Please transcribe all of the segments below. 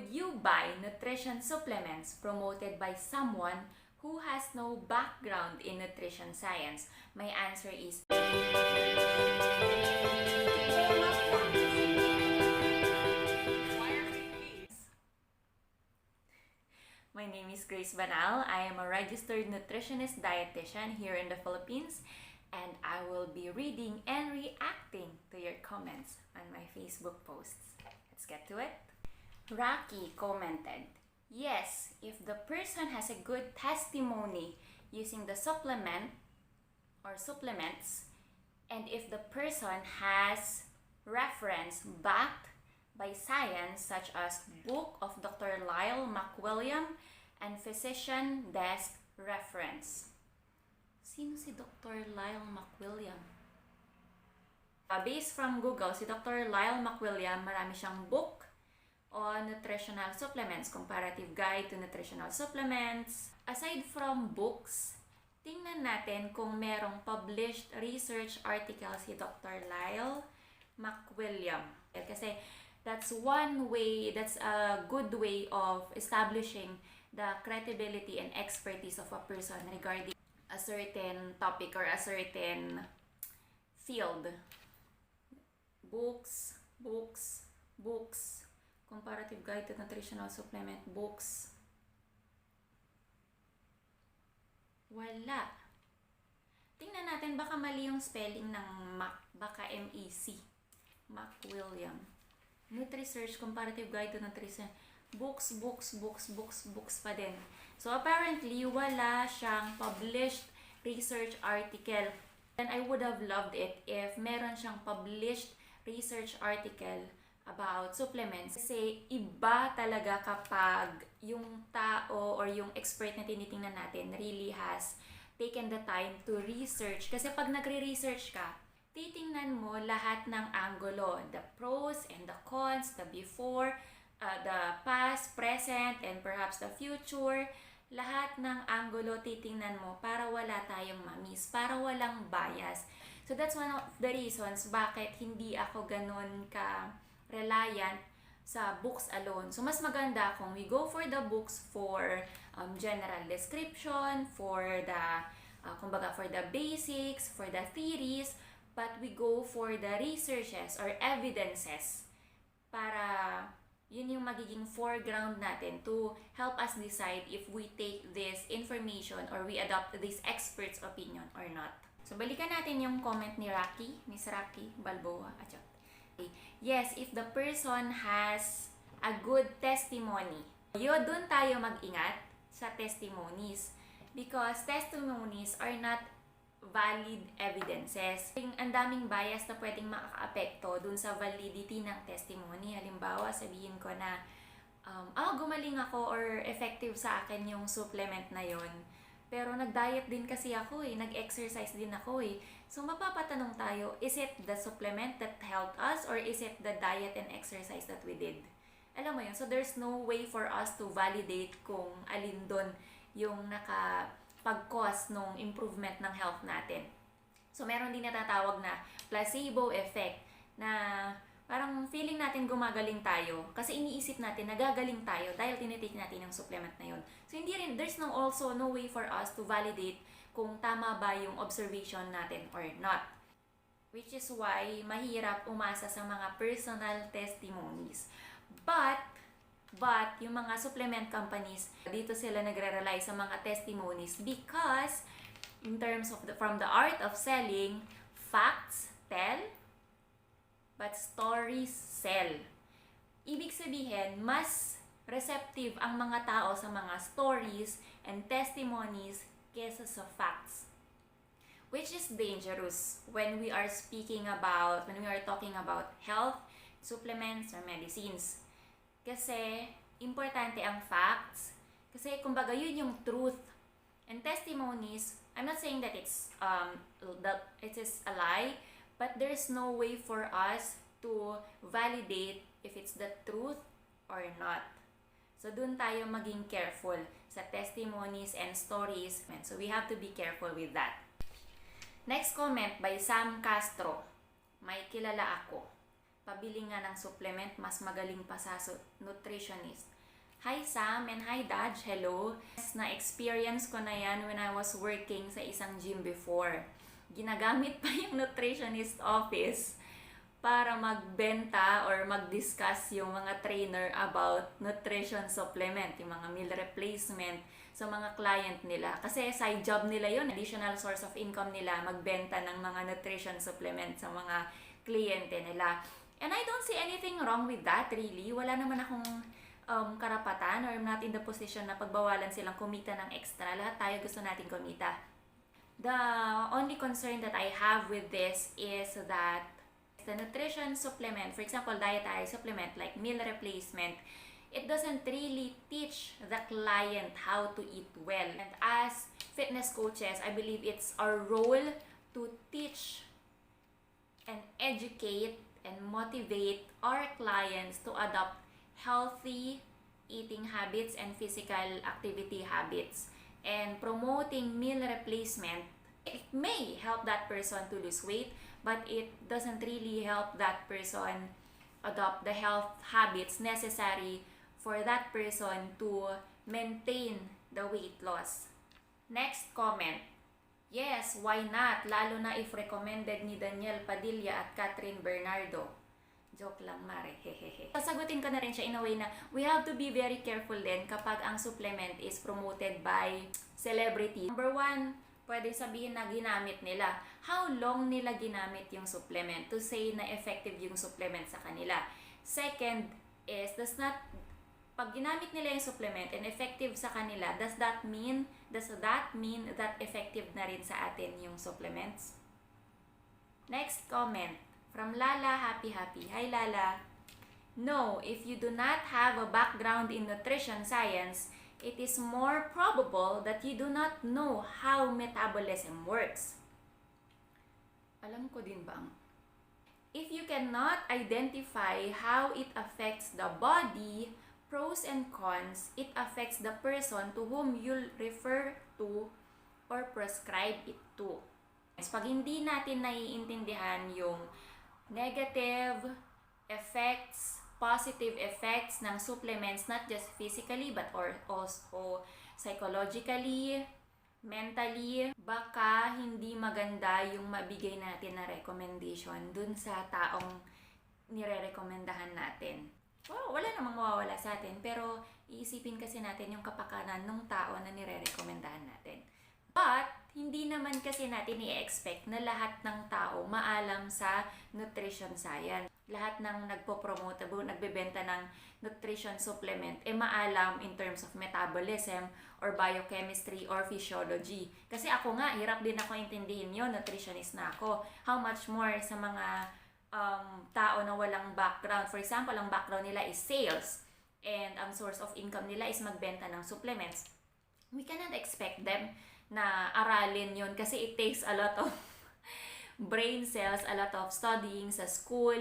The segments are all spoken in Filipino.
Would you buy nutrition supplements promoted by someone who has no background in nutrition science? My answer is My name is Grace Banal. I am a registered nutritionist dietitian here in the Philippines, and I will be reading and reacting to your comments on my Facebook posts. Let's get to it. Rocky commented, "Yes, if the person has a good testimony using the supplement or supplements, and if the person has reference backed by science such as book of Dr. Lyle McWilliam and physician desk reference." Sino si Dr. Lyle McWilliam? Based from Google, si Dr. Lyle McWilliam, marami siyang book on nutritional supplements, comparative guide to nutritional supplements. Aside from books, tingnan natin kung merong published research article si Dr. Lyle McWilliam. Kasi that's one way, that's a good way of establishing the credibility and expertise of a person regarding a certain topic or a certain field. Books, comparative guide to nutritional supplement, books. Wala. Tingnan natin, baka mali yung spelling ng Mac, baka M-E-C. McWilliam. Nutri-search, comparative guide to nutrition. Books pa din. So apparently, wala siyang published research article. And I would have loved it if meron siyang published research article about supplements. Kasi iba talaga kapag yung tao or yung expert na tinitingnan natin really has taken the time to research. Kasi pag nagre-research ka, titingnan mo lahat ng angulo, the pros and the cons, the before, the past, present, and perhaps the future. Lahat ng angulo titingnan mo para wala tayong ma-miss, para walang bias. So that's one of the reasons bakit hindi ako ganun ka-reliant sa books alone. So mas maganda kung we go for the books for general description, for the kumbaga for the basics, for the theories, but we go for the researches or evidences para yun yung magiging foreground natin to help us decide if we take this information or we adopt this expert's opinion or not. So, balikan natin yung comment ni Rocky, Miss Rocky Balboa. Okay. Yes, if the person has a good testimony. Doon tayo mag-ingat sa testimonies because testimonies are not valid evidences. Ang daming bias na pwedeng makaka-apekto dun sa validity ng testimony. Halimbawa, sabihin ko na, gumaling ako or effective sa akin yung supplement na yon. Pero nag-diet din kasi ako nag-exercise din ako So mapapatanong tayo, is it the supplement that helped us or is it the diet and exercise that we did? Alam mo yun, so there's no way for us to validate kung alin dun yung pag-cause ng improvement ng health natin. So, meron din natatawag na placebo effect na parang feeling natin gumagaling tayo kasi iniisip natin nagagaling tayo dahil tinitake natin yung supplement na yun. So, hindi rin, there's also no way for us to validate kung tama ba yung observation natin or not. Which is why mahirap umasa sa mga personal testimonies. But yung mga supplement companies, dito sila nagre-rely sa mga testimonies because in terms of from the art of selling, facts tell, but stories sell. Ibig sabihin, mas receptive ang mga tao sa mga stories and testimonies kesa sa facts. Which is dangerous when we are talking about health, supplements, or medicines. Kasi, importante ang facts. Kasi, kumbaga, yun yung truth. And testimonies, I'm not saying that it is a lie, but there's no way for us to validate if it's the truth or not. So, dun tayo maging careful sa testimonies and stories. So, we have to be careful with that. Next comment by Sam Castro. May kilala ako. pabili nga ng supplement, mas magaling pa sa nutritionist. Hi Sam and hi Dad, hello. Na-experience ko na yan when I was working sa isang gym before. Ginagamit pa yung nutritionist office para magbenta or mag-discuss yung mga trainer about nutrition supplement, yung mga meal replacement sa mga client nila. Kasi side job nila yun, additional source of income nila, magbenta ng mga nutrition supplement sa mga kliyente nila. And I don't see anything wrong with that, really. Wala naman akong karapatan or I'm not in the position na pagbawalan silang kumita ng extra. Lahat tayo gusto natin kumita. The only concern that I have with this is that the nutrition supplement, for example, dietary supplement like meal replacement, it doesn't really teach the client how to eat well. And as fitness coaches, I believe it's our role to teach and educate and motivate our clients to adopt healthy eating habits and physical activity habits. And promoting meal replacement, it may help that person to lose weight, but it doesn't really help that person adopt the health habits necessary for that person to maintain the weight loss. Next comment. Yes, why not? Lalo na if recommended ni Daniel Padilla at Catherine Bernardo. Joke lang, Mare. Hehehe. Sasagutin ko na rin siya in a way na we have to be very careful din kapag ang supplement is promoted by celebrity. Number one, pwede sabihin na ginamit nila. How long nila ginamit yung supplement to say na effective yung supplement sa kanila? Second is, pag ginamit nila yung supplement and effective sa kanila, does that mean that effective na rin sa atin yung supplements? Next comment. From Lala Happy Happy. Hi Lala. No, if you do not have a background in nutrition science, it is more probable that you do not know how metabolism works. Alam ko din bang? If you cannot identify how it affects the body, pros and cons, it affects the person to whom you'll refer to or prescribe it to. Pag hindi natin naiintindihan yung negative effects, positive effects ng supplements, not just physically but also psychologically, mentally, baka hindi maganda yung mabigay natin na recommendation dun sa taong nire-recomendahan natin. Well, wala namang mawawala sa atin, pero iisipin kasi natin yung kapakanan ng tao na nire-recomendahan natin. But, hindi naman kasi natin i-expect na lahat ng tao maalam sa nutrition science. Lahat ng nagpo-promote, nagbebenta ng nutrition supplement, maalam in terms of metabolism or biochemistry or physiology. Kasi ako nga, hirap din ako intindihin yun, nutritionist na ako. How much more sa mga tao na walang background. For example, ang background nila is sales and ang source of income nila is magbenta ng supplements. We cannot expect them na aralin yun kasi it takes a lot of brain cells, a lot of studying sa school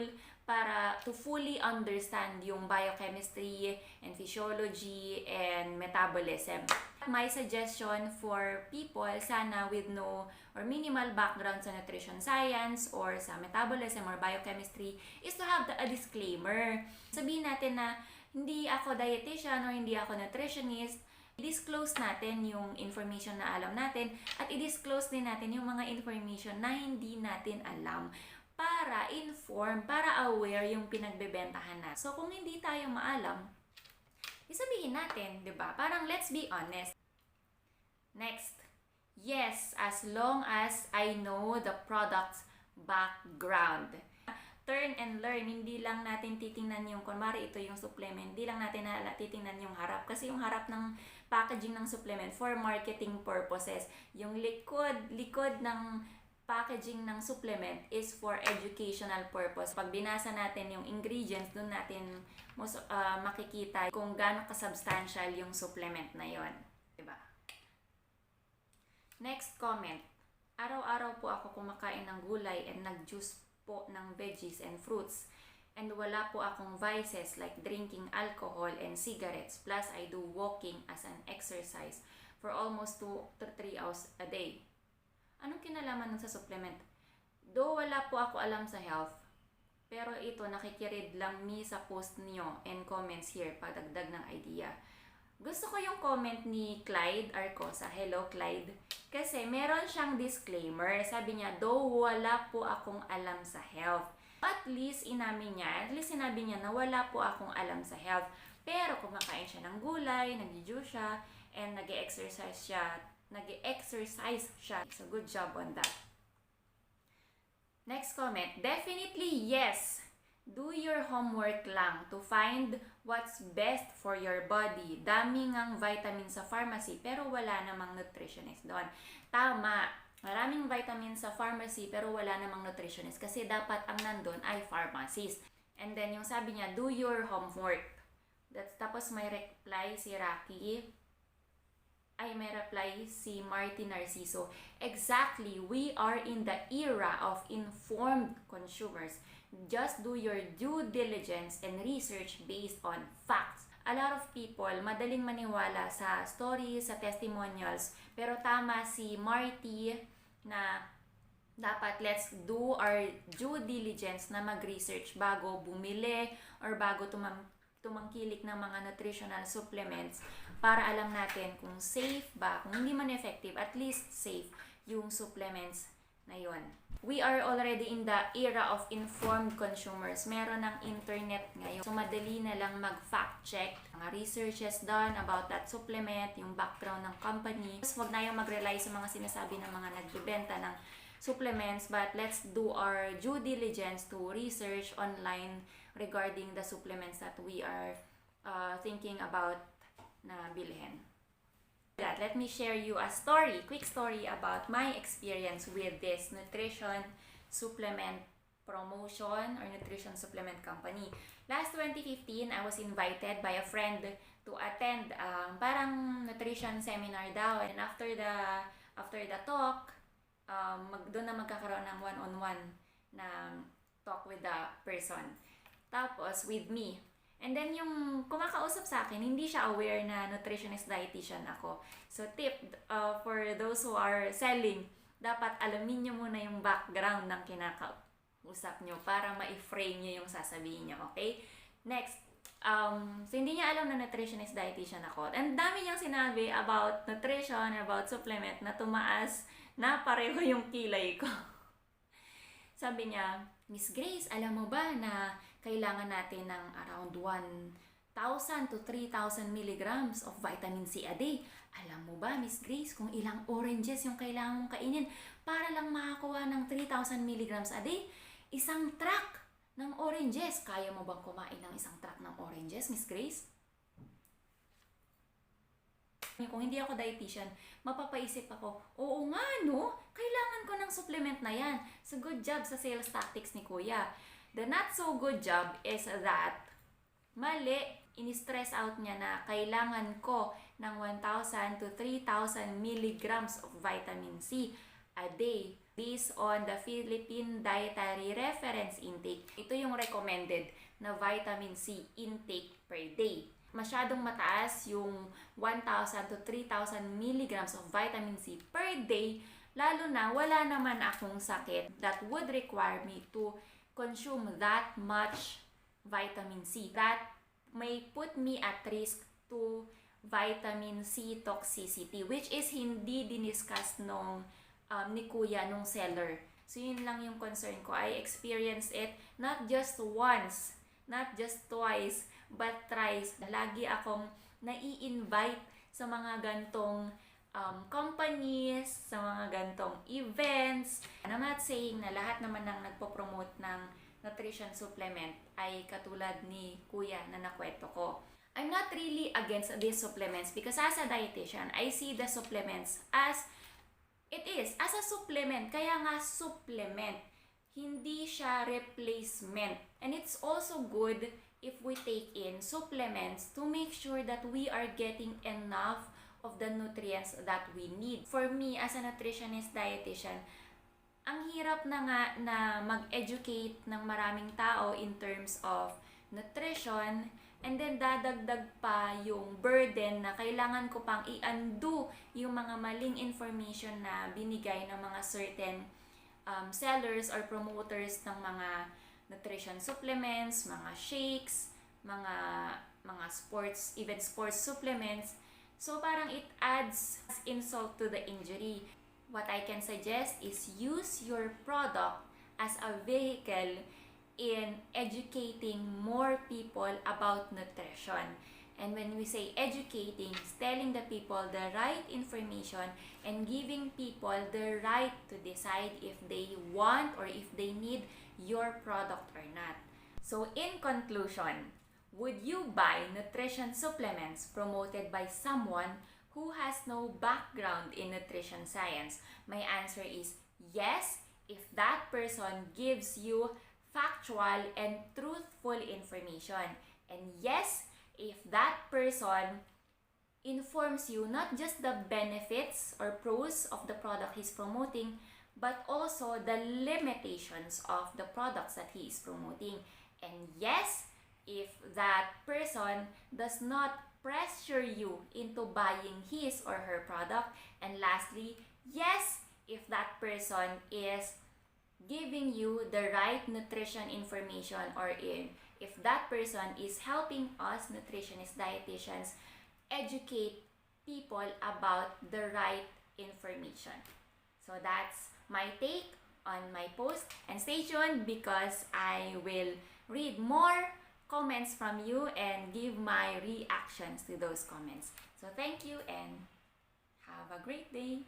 para to fully understand yung biochemistry and physiology and metabolism. My suggestion for people sana with no or minimal background sa nutrition science or sa metabolism or biochemistry is to have a disclaimer. Sabihin natin na hindi ako dietitian or hindi ako nutritionist. I-disclose natin yung information na alam natin at i-disclose din natin yung mga information na hindi natin alam para inform, para aware yung pinagbebentahan natin. So, kung hindi tayo maalam, isabihin natin, di ba? Parang let's be honest. Next. Yes, as long as I know the product's background. Turn and learn, hindi lang natin titingnan yung, kunwari ito yung supplement, hindi lang natin titingnan yung harap. Kasi yung harap ng packaging ng supplement for marketing purposes. Yung likod ng packaging ng supplement is for educational purpose. Pag binasa natin yung ingredients, doon natin makikita kung gaano kasubstantial yung supplement na yon, diba? Next comment. Araw-araw po ako kumakain ng gulay and nag-juice po ng veggies and fruits. And wala po akong vices like drinking alcohol and cigarettes. Plus, I do walking as an exercise for almost 2 to 3 hours a day. Anong kinalaman nun sa supplement? Though wala po ako alam sa health, Pero ito, nakikiread lang me sa post niyo and comments here, padagdag ng idea. Gusto ko yung comment ni Clyde Arcosa. Hello, Clyde. Kasi meron siyang disclaimer. Sabi niya, though wala po akong alam sa health. At least sinabi niya na wala po akong alam sa health. Pero kumakain siya ng gulay, nag-juice siya, and nag-exercise siya. So, good job on that. Next comment, definitely yes. Do your homework lang to find what's best for your body. Dami ngang vitamin sa pharmacy pero wala namang nutritionist doon. Tama, maraming vitamin sa pharmacy pero wala namang nutritionist kasi dapat ang nandun ay pharmacist. And then yung sabi niya, do your homework. Tapos may reply si Rocky. May reply si Marty Narciso. Exactly, we are in the era of informed consumers. Just do your due diligence and research based on facts. A lot of people, madaling maniwala sa stories, sa testimonials. Pero tama si Marty na dapat let's do our due diligence na mag-research bago bumili or bago tumangkilik ng mga nutritional supplements para alam natin kung safe ba, kung hindi man effective, at least safe yung supplements na yun. We are already in the era of informed consumers. Meron ng internet ngayon. So, madali na lang mag-fact check. Mga researches done about that supplement, yung background ng company. Huwag na yung mag-rely sa mga sinasabi ng mga nagbibenta ng supplements, but let's do our due diligence to research online regarding the supplements that we are thinking about na bilhin. Let me share you a quick story about my experience with this nutrition supplement promotion or nutrition supplement company. Last 2015, I was invited by a friend to attend parang nutrition seminar daw, and after the talk, doon na magkakaroon ng one-on-one na talk with the person. Tapos, with me. And then, yung kumakausap sa akin, hindi siya aware na nutritionist dietitian ako. So, tip for those who are selling, dapat alamin nyo muna yung background ng kinakausap nyo para ma-frame nyo yung sasabihin nyo, okay? Next, so hindi niya alam na nutritionist dietitian ako. And dami niyang sinabi about nutrition, about supplement na tumaas na pareho yung kilay ko. Sabi niya, Miss Grace, alam mo ba na kailangan natin ng around 1,000 to 3,000 milligrams of vitamin C a day? Alam mo ba, Miss Grace, kung ilang oranges yung kailangan mong kainin para lang makakuha ng 3,000 milligrams a day? Isang truck ng oranges. Kaya mo bang kumain ng isang truck ng oranges, Miss Grace? Kung hindi ako dietitian, mapapaisip ako, oo nga no, kailangan ko ng supplement na yan. So good job sa sales tactics ni Kuya. The not so good job is that mali, in-stress out niya na kailangan ko ng 1,000 to 3,000 milligrams of vitamin C a day based on the Philippine Dietary Reference Intake. Ito yung recommended na vitamin C intake per day. Masyadong mataas yung 1,000 to 3,000 milligrams of vitamin C per day, lalo na wala naman akong sakit that would require me to consume that much vitamin C. That may put me at risk to vitamin C toxicity, which is hindi diniscuss nung ni Kuya, nung seller. So yun lang yung concern ko. I experienced it not just once, not just twice, but thrice. Lagi akong nai-invite sa mga gantong companies, sa mga gantong events. And I'm not saying na lahat naman ng nagpo-promote ng nutrition supplement ay katulad ni Kuya na nakwento ko. I'm not really against these supplements because as a dietitian, I see the supplements as it is, as a supplement. Kaya nga supplement, hindi siya replacement. And it's also good if we take in supplements to make sure that we are getting enough of the nutrients that we need. For me, as a nutritionist dietitian, ang hirap na nga na mag-educate ng maraming tao in terms of nutrition, and then dadagdag pa yung burden na kailangan ko pang i-undo yung mga maling information na binigay ng mga certain sellers or promoters ng mga nutrition supplements, mga shakes, mga sports, even sports supplements. So parang it adds insult to the injury. What I can suggest is use your product as a vehicle in educating more people about nutrition. And when we say educating, it's telling the people the right information and giving people the right to decide if they want or if they need your product or not. So in conclusion, would you buy nutrition supplements promoted by someone who has no background in nutrition science? My answer is yes, if that person gives you factual and truthful information. And yes, if that person informs you not just the benefits or pros of the product he's promoting, but also the limitations of the products that he is promoting. And yes, if that person does not pressure you into buying his or her product. And lastly, yes, if that person is giving you the right nutrition information, or if that person is helping us nutritionists, dietitians, educate people about the right information. So that's my take on my post, and stay tuned because I will read more comments from you and give my reactions to those comments. So thank you and have a great day.